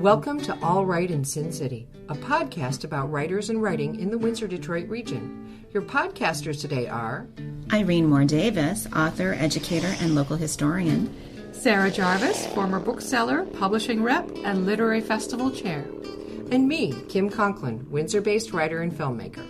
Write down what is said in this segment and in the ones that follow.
Welcome to All Right in Sin City, a podcast about writers and writing in the Windsor-Detroit region. Your podcasters today are Irene Moore Davis, author, educator, and local historian. Sarah Jarvis, former bookseller, publishing rep, and literary festival chair. and me, Kim Conklin, Windsor-based writer and filmmaker.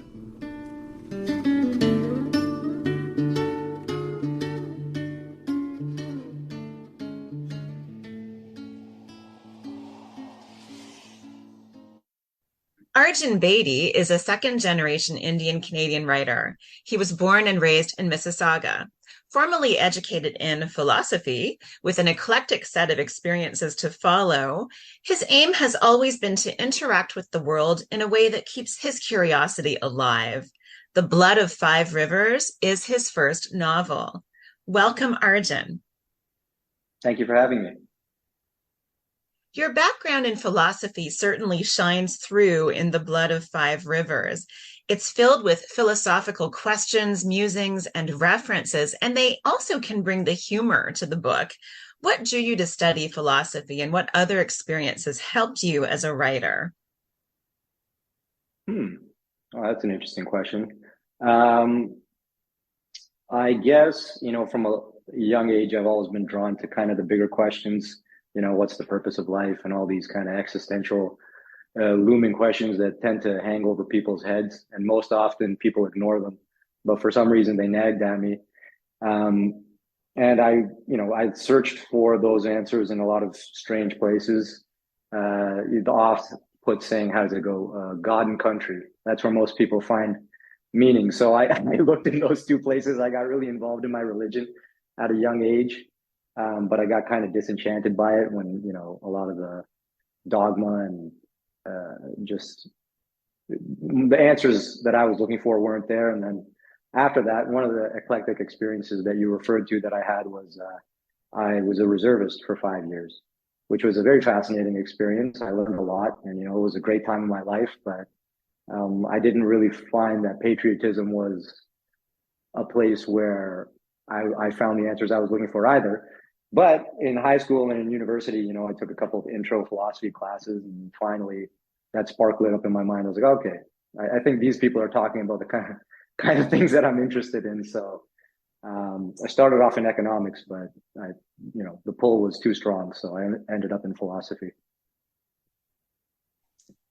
Arjun Bedi is a second-generation Indian-Canadian writer. He was born and raised in Mississauga. Formally educated in philosophy, with an eclectic set of experiences to follow, his aim has always been to interact with the world in a way that keeps his curiosity alive. The Blood of Five Rivers is his first novel. Welcome, Arjun. Thank you for having me. Your background in philosophy certainly shines through in The Blood of Five Rivers. It's filled with philosophical questions, musings, and references, and they also can bring the humor to the book. What drew you to study philosophy, and what other experiences helped you as a writer? Oh, that's an interesting question. I guess, from a young age, I've always been drawn to kind of the bigger questions. What's the purpose of life, and all these kind of existential looming questions that tend to hang over people's heads. And most often people ignore them, but for some reason they nagged at me. And I searched for those answers in a lot of strange places. The oft put saying, how does it go? God and country. That's where most people find meaning. So I looked in those two places. I got really involved in my religion at a young age. But I got kind of disenchanted by it when, a lot of the dogma and just the answers that I was looking for weren't there. And then after that, one of the eclectic experiences that you referred to that I had was I was a reservist for 5 years, which was a very fascinating experience. I learned a lot, and, it was a great time in my life, but I didn't really find that patriotism was a place where I found the answers I was looking for either. But in high school and in university, I took a couple of intro philosophy classes, and finally that spark lit up in my mind. I was like, okay, I think these people are talking about the kind of things that I'm interested in. So I started off in economics, but the pull was too strong, so I ended up in philosophy.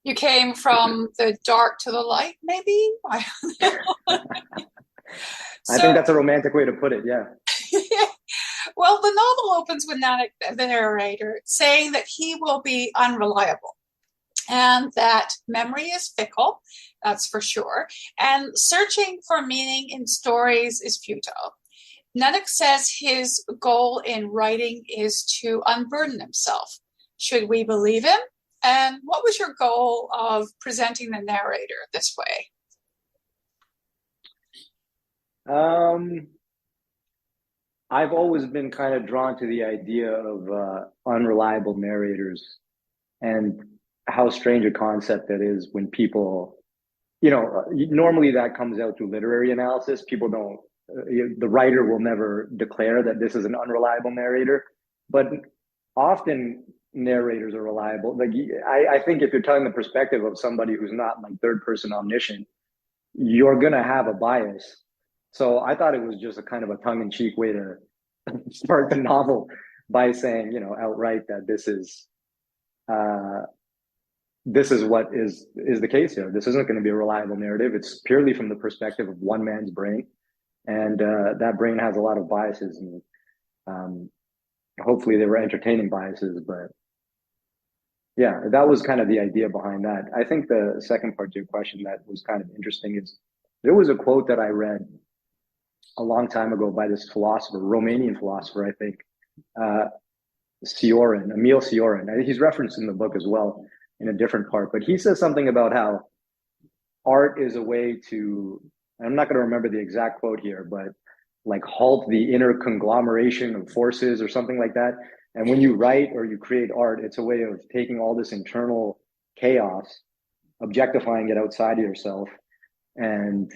You came from the dark to the light, maybe? I don't know. I think that's a romantic way to put it, yeah. Well, the novel opens with the narrator saying that he will be unreliable and that memory is fickle, that's for sure, and searching for meaning in stories is futile. Nunnik says his goal in writing is to unburden himself. Should we believe him? And what was your goal of presenting the narrator this way? I've always been kind of drawn to the idea of unreliable narrators, and how strange a concept that is when people, normally that comes out through literary analysis. People don't, the writer will never declare that this is an unreliable narrator, but often narrators are reliable. Like, I think if you're telling the perspective of somebody who's not like third person omniscient, you're going to have a bias. So I thought it was just a kind of a tongue-in-cheek way to start the novel by saying, outright that this is what is the case here. This isn't going to be a reliable narrative. It's purely from the perspective of one man's brain, and that brain has a lot of biases, and hopefully they were entertaining biases. But yeah, that was kind of the idea behind that. I think the second part to your question that was kind of interesting is there was a quote that I read a long time ago by this philosopher, Romanian philosopher, I think, Emil Cioran. He's referenced in the book as well in a different part, but he says something about how art is a way to, I'm not going to remember the exact quote here, but like halt the inner conglomeration of forces or something like that. And when you write or you create art, it's a way of taking all this internal chaos, objectifying it outside of yourself, and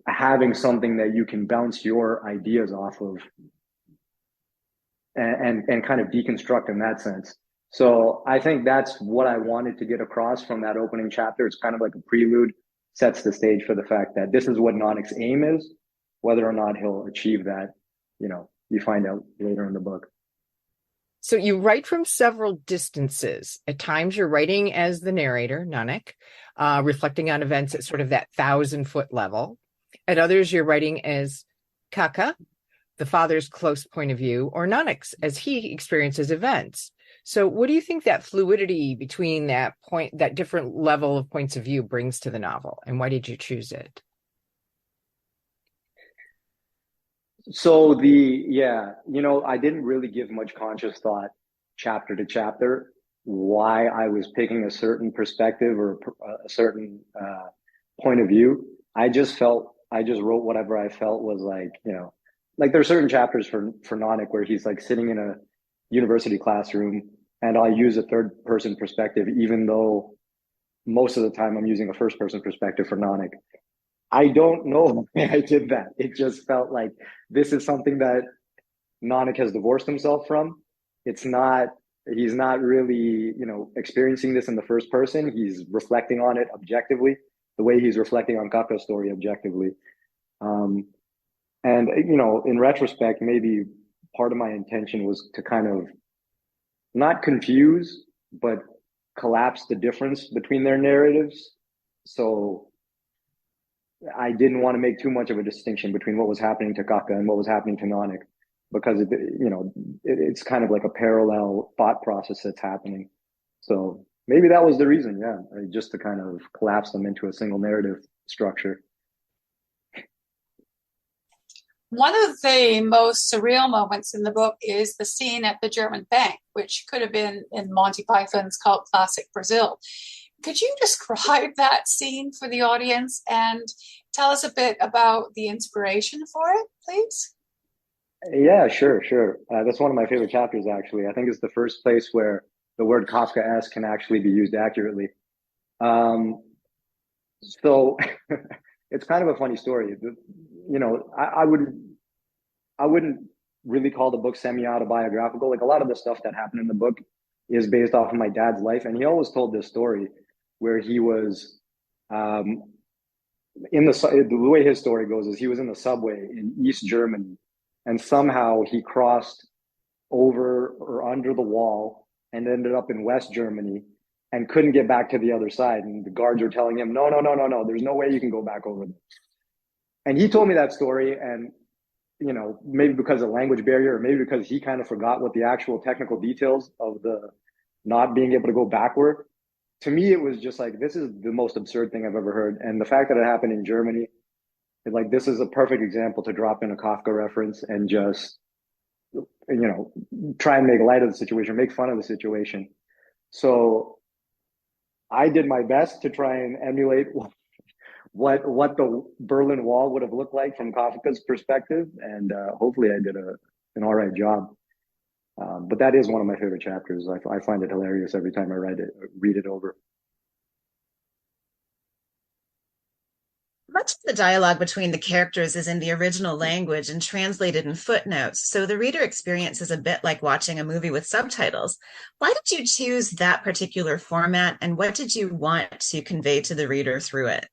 having something that you can bounce your ideas off of and kind of deconstruct in that sense. So I think that's what I wanted to get across from that opening chapter. It's kind of like a prelude, sets the stage for the fact that this is what Nanak's aim is. Whether or not he'll achieve that, you find out later in the book. So you write from several distances. At times you're writing as the narrator, Nanak, reflecting on events at sort of that 1,000-foot level. At others, you're writing as Kaka, the father's close point of view, or Nanak's as he experiences events. So what do you think that fluidity between that different level of points of view brings to the novel? And why did you choose it? So I didn't really give much conscious thought chapter to chapter why I was picking a certain perspective or a certain point of view. I just wrote whatever I felt was like there are certain chapters for Nanak where he's like sitting in a university classroom and I use a third person perspective, even though most of the time I'm using a first person perspective for Nanak. I don't know why I did that. It just felt like this is something that Nanak has divorced himself from. He's not really, experiencing this in the first person. He's reflecting on it objectively, the way he's reflecting on Kaka's story objectively. And, in retrospect, maybe part of my intention was to kind of not confuse, but collapse the difference between their narratives. So I didn't want to make too much of a distinction between what was happening to Kaka and what was happening to Nanak, because it's kind of like a parallel thought process that's happening. So maybe that was the reason, just to kind of collapse them into a single narrative structure. One of the most surreal moments in the book is the scene at the German bank, which could have been in Monty Python's cult classic Brazil. Could you describe that scene for the audience and tell us a bit about the inspiration for it, please? Yeah, sure. That's one of my favorite chapters, actually. I think it's the first place where the word Kafkaesque can actually be used accurately. So it's kind of a funny story. I wouldn't really call the book semi-autobiographical. Like a lot of the stuff that happened in the book is based off of my dad's life. And he always told this story where he was the way his story goes is he was in the subway in East Germany and somehow he crossed over or under the wall and ended up in West Germany and couldn't get back to the other side. And the guards were telling him, no, there's no way you can go back over there. And he told me that story, and maybe because of language barrier, or maybe because he kind of forgot what the actual technical details of the not being able to go backward. To me, it was just like, this is the most absurd thing I've ever heard. And the fact that it happened in Germany, this is a perfect example to drop in a Kafka reference and just, try and make light of the situation, make fun of the situation. So I did my best to try and emulate what the Berlin Wall would have looked like from Kafka's perspective, and hopefully I did an all right job. But that is one of my favorite chapters. I find it hilarious every time I read it over. Much of the dialogue between the characters is in the original language and translated in footnotes, so the reader experience is a bit like watching a movie with subtitles. Why did you choose that particular format, and what did you want to convey to the reader through it?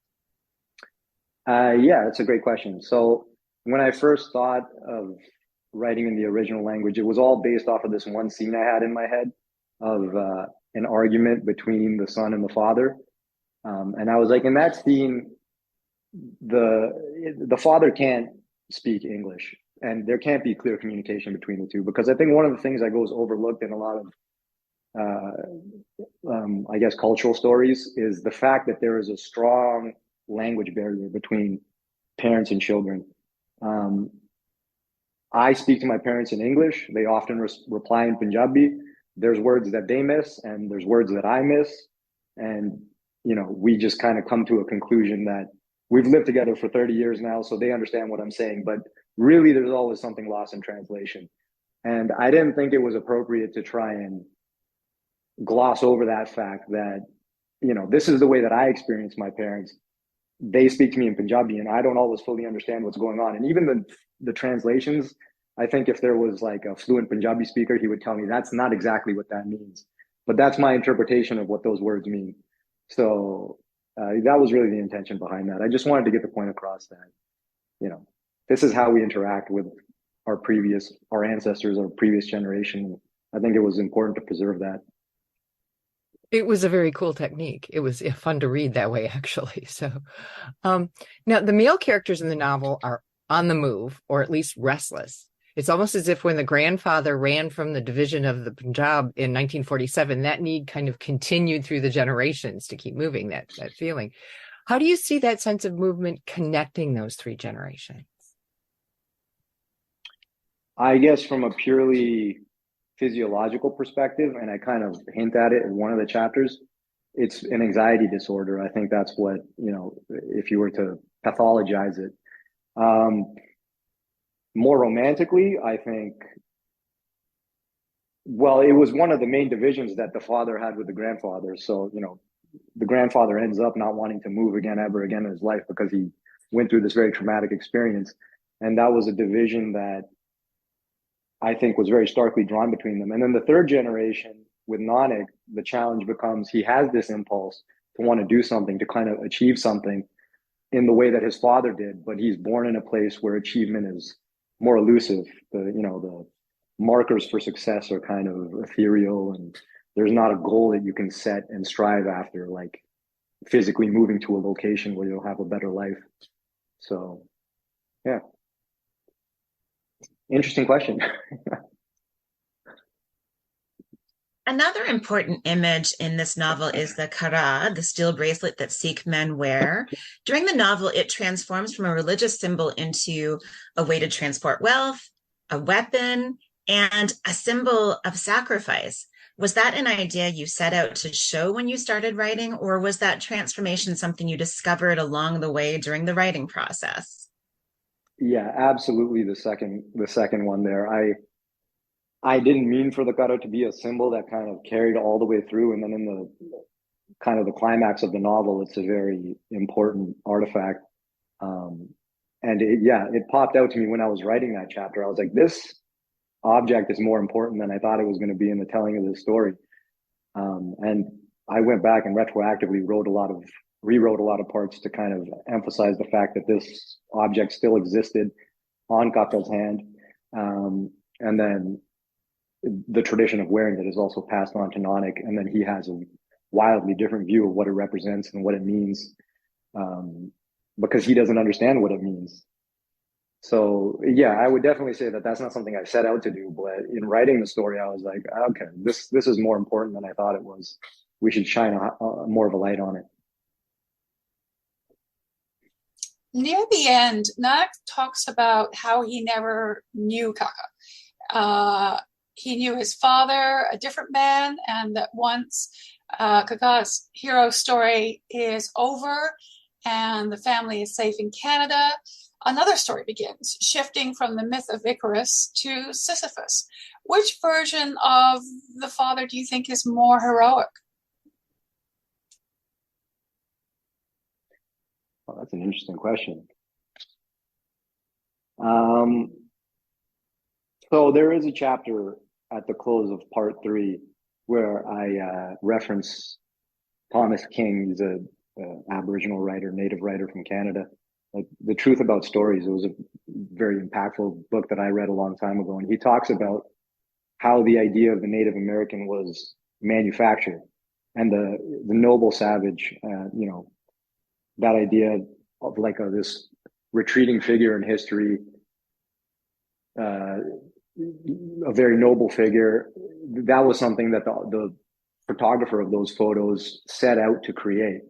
Yeah, that's a great question. So when I first thought of writing in the original language, it was all based off of this one scene I had in my head of an argument between the son and the father. And I was like, in that scene, the father can't speak English and there can't be clear communication between the two, because I think one of the things that goes overlooked in a lot of I guess cultural stories is the fact that there is a strong language barrier between parents and children. I speak to my parents in English. They often reply in Punjabi. There's words that they miss and there's words that I miss. And, we just kind of come to a conclusion that we've lived together for 30 years now, so they understand what I'm saying. But really, there's always something lost in translation. And I didn't think it was appropriate to try and gloss over that fact that, this is the way that I experience my parents. They speak to me in Punjabi and I don't always fully understand what's going on. And even the translations, I think if there was like a fluent Punjabi speaker, he would tell me that's not exactly what that means. but that's my interpretation of what those words mean. So that was really the intention behind that. I just wanted to get the point across that, you know, this is how we interact with our ancestors, our previous generation. I think it was important to preserve that. It was a very cool technique. It was fun to read that way, actually. So, now the male characters in the novel are on the move, or at least restless. It's almost as if when the grandfather ran from the division of the Punjab in 1947, that need kind of continued through the generations to keep moving, that feeling. How do you see that sense of movement connecting those three generations? I guess from a purely physiological perspective, and I kind of hint at it in one of the chapters, it's an anxiety disorder. I think that's what, you know, if you were to pathologize it. More romantically, I think, well, it was one of the main divisions that the father had with the grandfather. So, you know, the grandfather ends up not wanting to move again, ever again in his life because he went through this very traumatic experience. And that was a division that I think was very starkly drawn between them. And then the third generation with Nanak, the challenge becomes he has this impulse to want to do something, to kind of achieve something in the way that his father did, but he's born in a place where achievement is more elusive. The markers for success are kind of ethereal, and there's not a goal that you can set and strive after, like physically moving to a location where you'll have a better life. So, yeah. Interesting question. Another important image in this novel is the kara, the steel bracelet that Sikh men wear. During the novel, it transforms from a religious symbol into a way to transport wealth, a weapon, and a symbol of sacrifice. Was that an idea you set out to show when you started writing, or was that transformation something you discovered along the way during the writing process? Yeah, absolutely. The second one there. I didn't mean for the kara to be a symbol that kind of carried all the way through, and then in the kind of the climax of the novel, it's a very important artifact. And it popped out to me when I was writing that chapter. I was like, this object is more important than I thought it was going to be in the telling of this story. And I went back and retroactively rewrote a lot of parts to kind of emphasize the fact that this object still existed on Kaka's hand. And then the tradition of wearing it is also passed on to Nanak, and then he has a wildly different view of what it represents and what it means, because he doesn't understand what it means. So yeah, I would definitely say that that's not something I set out to do, but in writing the story, I was like, okay, this is more important than I thought it was. We should shine more of a light on it. Near the end, Nanak talks about how he never knew Kaka. He knew his father, a different man, and that once Kaka's hero story is over and the family is safe in Canada, another story begins, shifting from the myth of Icarus to Sisyphus. Which version of the father do you think is more heroic? Well, that's an interesting question. So there is a chapter at the close of part 3 where I reference Thomas King. He's a Aboriginal writer, native writer from Canada. Like The Truth About Stories. It was a very impactful book that I read a long time ago, and he talks about how the idea of the Native American was manufactured, and the noble savage. That idea of like this retreating figure in history, a very noble figure. That was something that the photographer of those photos set out to create.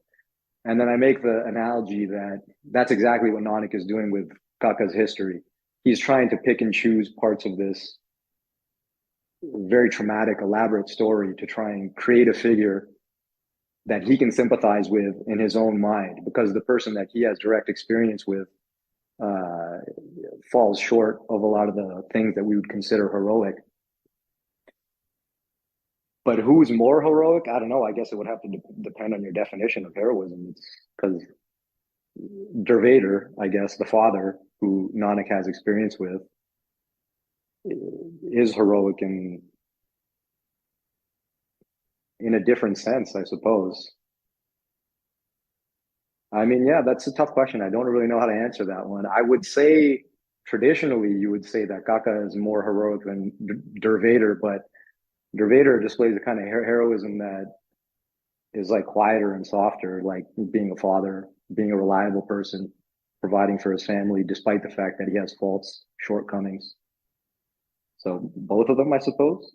And then I make the analogy that that's exactly what Nanak is doing with Kaka's history. He's trying to pick and choose parts of this very traumatic, elaborate story to try and create a figure that he can sympathize with in his own mind, because the person that he has direct experience with falls short of a lot of the things that we would consider heroic. But who's more heroic? I don't know. I guess it would have to depend on your definition of heroism. It's because Dervader, I guess, the father who Nanak has experience with, is heroic in a different sense, I suppose. I mean, yeah, that's a tough question. I don't really know how to answer that one. I would say traditionally, you would say that Kaka is more heroic than Dervader, but Dervader displays a kind of heroism that is like quieter and softer, like being a father, being a reliable person, providing for his family, despite the fact that he has faults, shortcomings. So both of them, I suppose.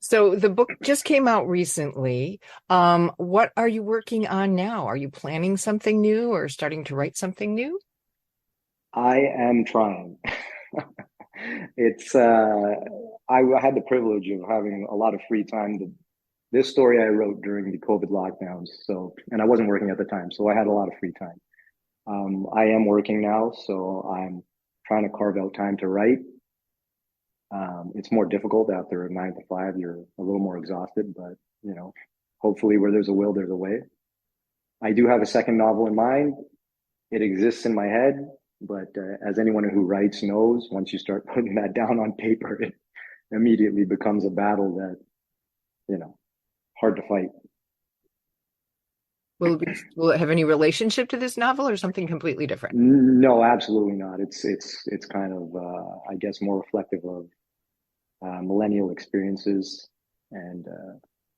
So the book just came out recently. What are you working on now? Are you planning something new or starting to write something new? I am trying. It's I had the privilege of having a lot of free time. This story I wrote during the COVID lockdowns, so and I wasn't working at the time, so I had a lot of free time. I am working now, so I'm trying to carve out time to write. It's more difficult after a 9 to 5. You're a little more exhausted, but hopefully, where there's a will, there's a way. I do have a second novel in mind. It exists in my head, but as anyone who writes knows, once you start putting that down on paper, it immediately becomes a battle that, hard to fight. Will it have any relationship to this novel or something completely different? No, absolutely not. It's kind of, I guess, more reflective of millennial experiences and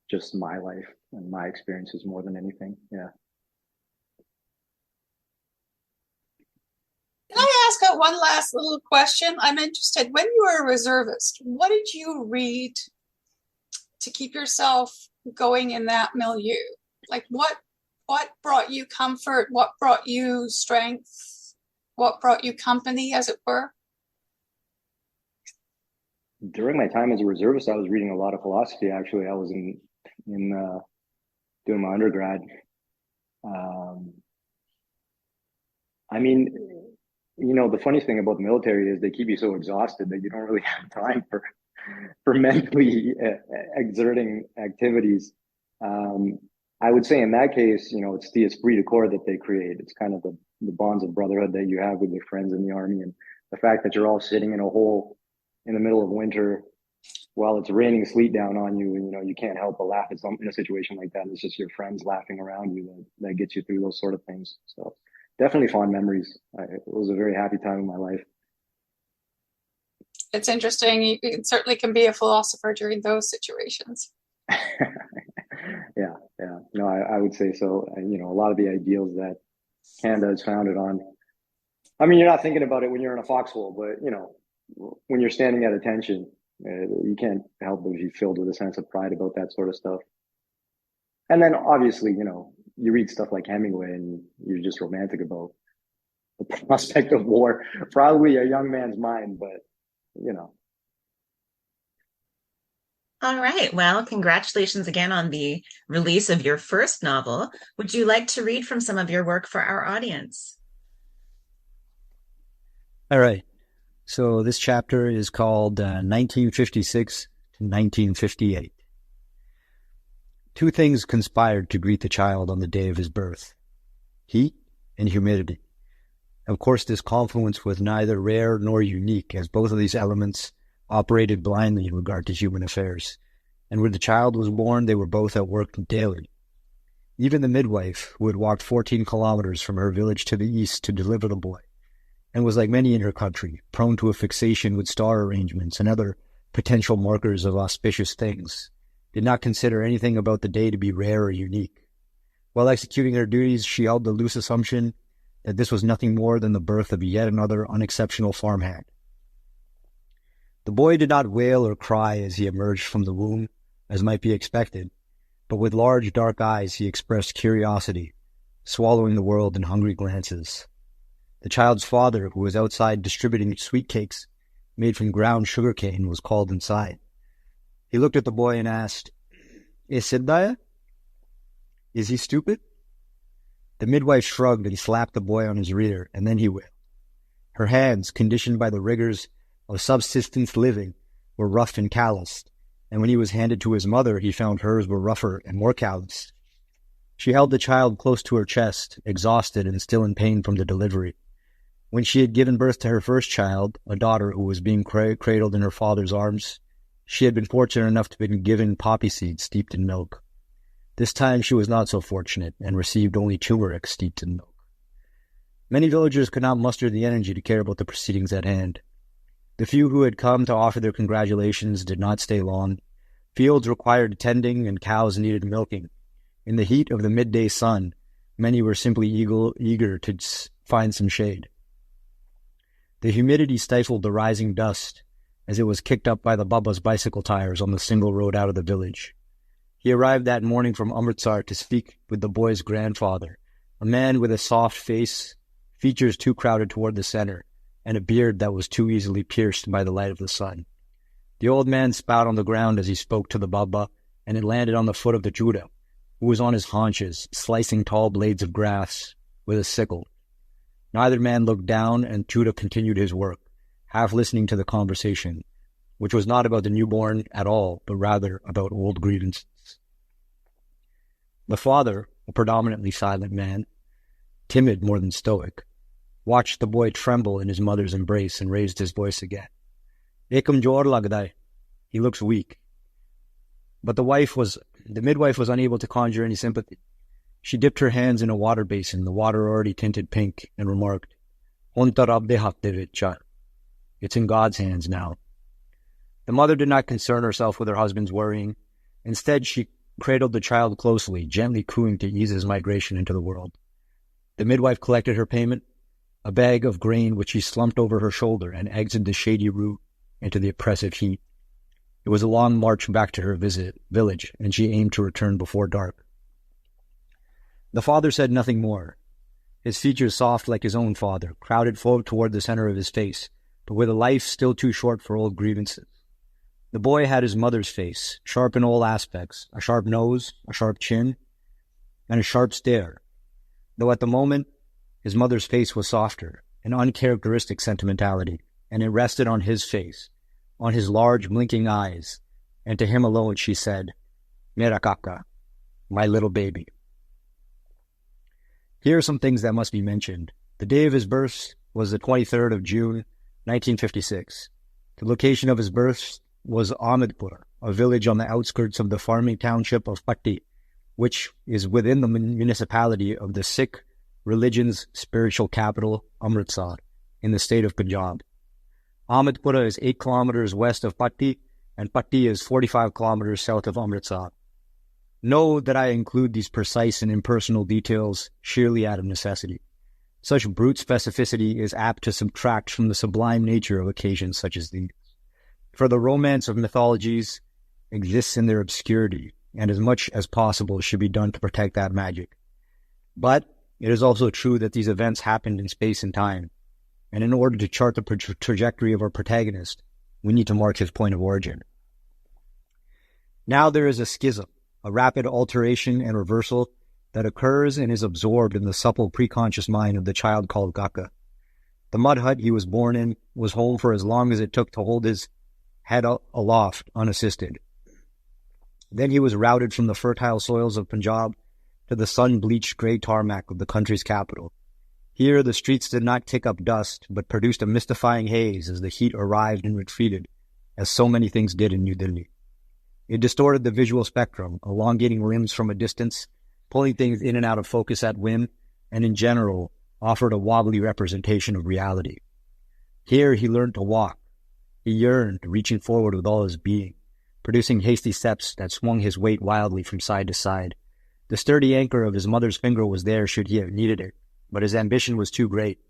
just my life and my experiences more than anything. Yeah. Can I ask one last little question? I'm interested. When you were a reservist, what did you read to keep yourself going in that milieu? Like what brought you comfort? What brought you strength? What brought you company, as it were? During my time as a reservist, I was reading a lot of philosophy. Actually, I was in doing my undergrad. I mean, the funny thing about the military is they keep you so exhausted that you don't really have time for mentally exerting activities. I would say in that case, it's the esprit de corps that they create. It's kind of the bonds of brotherhood that you have with your friends in the army, and the fact that you're all sitting in a hole in the middle of winter while it's raining sleet down on you, and you can't help but laugh at in a situation like that. It's just your friends laughing around you that gets you through those sort of things. So definitely fond memories. It was a very happy time in my life. It's interesting. You certainly can be a philosopher during those situations. Yeah. No, I would say so. A lot of the ideals that Canada is founded on. I mean, you're not thinking about it when you're in a foxhole, but when you're standing at attention, you can't help but be filled with a sense of pride about that sort of stuff. And then obviously, you read stuff like Hemingway and you're just romantic about the prospect of war. Probably a young man's mind, but All right. Well, congratulations again on the release of your first novel. Would you like to read from some of your work for our audience? All right. So this chapter is called 1956 to 1958. Two things conspired to greet the child on the day of his birth: heat and humidity. Of course, this confluence was neither rare nor unique, as both of these elements operated blindly in regard to human affairs. And when the child was born, they were both at work daily. Even the midwife, who had walked 14 kilometers from her village to the east to deliver the boy, and was like many in her country, prone to a fixation with star arrangements and other potential markers of auspicious things, did not consider anything about the day to be rare or unique. While executing her duties, she held the loose assumption that this was nothing more than the birth of yet another unexceptional farmhand. The boy did not wail or cry as he emerged from the womb, as might be expected, but with large dark eyes he expressed curiosity, swallowing the world in hungry glances. The child's father, who was outside distributing sweet cakes made from ground sugar cane, was called inside. He looked at the boy and asked, "Is Siddhaya? Is he stupid?" The midwife shrugged and slapped the boy on his rear, and then he wailed. Her hands, conditioned by the rigors of subsistence living, were rough and calloused, and when he was handed to his mother, he found hers were rougher and more calloused. She held the child close to her chest, exhausted and still in pain from the delivery. When she had given birth to her first child, a daughter who was being cradled in her father's arms, She had been fortunate enough to be given poppy seeds steeped in milk. This time she was not so fortunate and received only turmeric steeped in milk. Many villagers could not muster the energy to care about the proceedings at hand. The few who had come to offer their congratulations did not stay long. Fields required tending and cows needed milking. In the heat of the midday sun, many were simply eager to find some shade. The humidity stifled the rising dust as it was kicked up by the Baba's bicycle tires on the single road out of the village. He arrived that morning from Amritsar to speak with the boy's grandfather, a man with a soft face, features too crowded toward the center, and a beard that was too easily pierced by the light of the sun. The old man spat on the ground as he spoke to the Baba, and it landed on the foot of the Juda, who was on his haunches, slicing tall blades of grass with a sickle. Neither man looked down, and Juda continued his work, half listening to the conversation, which was not about the newborn at all, but rather about old grievances. The father, a predominantly silent man, timid more than stoic, watched the boy tremble in his mother's embrace and raised his voice again. "Ye kamjor lagda hai." He looks weak. But the midwife was unable to conjure any sympathy. She dipped her hands in a water basin, the water already tinted pink, and remarked, "Hun tar ab de hath de vicha." It's in God's hands now. The mother did not concern herself with her husband's worrying. Instead, she cradled the child closely, gently cooing to ease his migration into the world. The midwife collected her payment, a bag of grain which she slumped over her shoulder, and exited the shady route into the oppressive heat. It was a long march back to her village, and she aimed to return before dark. The father said nothing more. His features, soft like his own father, crowded forward toward the center of his face, but with a life still too short for old grievances. The boy had his mother's face, sharp in all aspects, a sharp nose, a sharp chin, and a sharp stare, though at the moment his mother's face was softer, an uncharacteristic sentimentality, and it rested on his face, on his large blinking eyes, and to him alone she said, "Mera kaka," my little baby. Here are some things that must be mentioned. The day of his birth was the 23rd of June, 1956. The location of his birth was Ahmedpur, a village on the outskirts of the farming township of Patti, which is within the municipality of the Sikh religion's spiritual capital, Amritsar, in the state of Punjab. Ahmedpura is 8 kilometers west of Patti, and Patti is 45 kilometers south of Amritsar. Know that I include these precise and impersonal details sheerly out of necessity. Such brute specificity is apt to subtract from the sublime nature of occasions such as these. For the romance of mythologies exists in their obscurity, and as much as possible should be done to protect that magic. But it is also true that these events happened in space and time, and in order to chart the trajectory of our protagonist, we need to mark his point of origin. Now there is a schism, a rapid alteration and reversal that occurs and is absorbed in the supple preconscious mind of the child called Gaka. The mud hut he was born in was home for as long as it took to hold his head aloft, unassisted. Then he was routed from the fertile soils of Punjab to the sun-bleached grey tarmac of the country's capital. Here the streets did not kick up dust, but produced a mystifying haze as the heat arrived and retreated, as so many things did in New Delhi. It distorted the visual spectrum, elongating rims from a distance, pulling things in and out of focus at whim, and in general offered a wobbly representation of reality. Here he learned to walk. He yearned, reaching forward with all his being, producing hasty steps that swung his weight wildly from side to side. The sturdy anchor of his mother's finger was there should he have needed it, but his ambition was too great.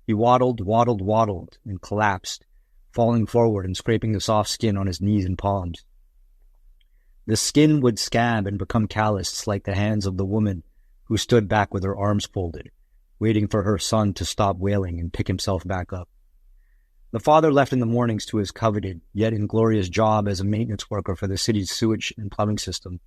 He waddled, and collapsed, falling forward and scraping the soft skin on his knees and palms. The skin would scab and become calloused like the hands of the woman who stood back with her arms folded, waiting for her son to stop wailing and pick himself back up. The father left in the mornings to his coveted, yet inglorious job as a maintenance worker for the city's sewage and plumbing system.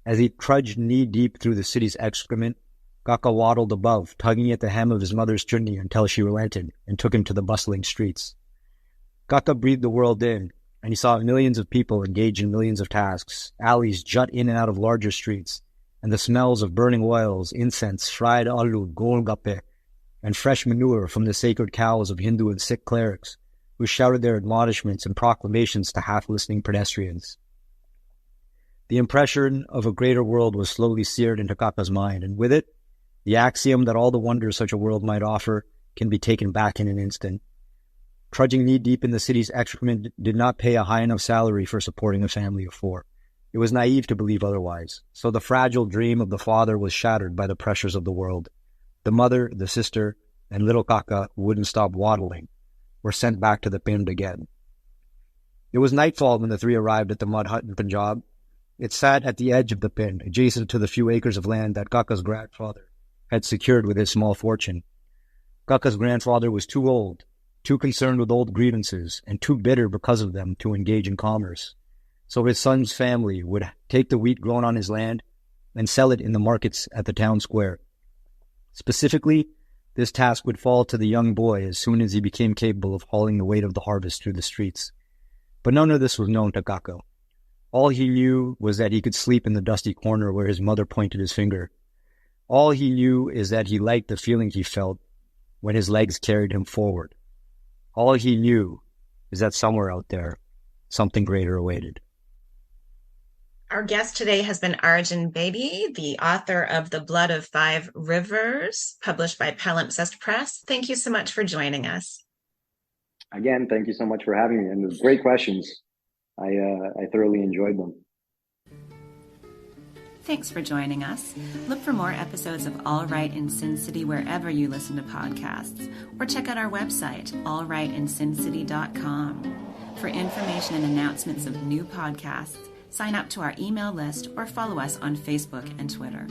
As he trudged knee-deep through the city's excrement, Kaka waddled above, tugging at the hem of his mother's chutney until she relented and took him to the bustling streets. Kaka breathed the world in, and he saw millions of people engaged in millions of tasks. Alleys jut in and out of larger streets, and the smells of burning oils, incense, fried aloo, golgappe, and fresh manure from the sacred cows of Hindu and Sikh clerics who shouted their admonishments and proclamations to half-listening pedestrians. The impression of a greater world was slowly seared into Kaka's mind, and with it, the axiom that all the wonders such a world might offer can be taken back in an instant. Trudging knee-deep in the city's excrement did not pay a high enough salary for supporting a family of 4. It was naive to believe otherwise, so the fragile dream of the father was shattered by the pressures of the world. The mother, the sister, and little Kaka, who wouldn't stop waddling, were sent back to the Pind again. It was nightfall when the 3 arrived at the mud hut in Punjab. It sat at the edge of the Pind, adjacent to the few acres of land that Kaka's grandfather had secured with his small fortune. Kaka's grandfather was too old, too concerned with old grievances, and too bitter because of them to engage in commerce. So his son's family would take the wheat grown on his land and sell it in the markets at the town square. Specifically, this task would fall to the young boy as soon as he became capable of hauling the weight of the harvest through the streets. But none of this was known to Kaka. All he knew was that he could sleep in the dusty corner where his mother pointed his finger. All he knew is that he liked the feeling he felt when his legs carried him forward. All he knew is that somewhere out there, something greater awaited. Our guest today has been Arjun Bedi, the author of The Blood of 5 Rivers, published by Palimpsest Press. Thank you so much for joining us. Again, thank you so much for having me. And it was great questions. I thoroughly enjoyed them. Thanks for joining us. Look for more episodes of All Right in Sin City wherever you listen to podcasts, or check out our website, allrightinsincity.com. For information and announcements of new podcasts, sign up to our email list or follow us on Facebook and Twitter.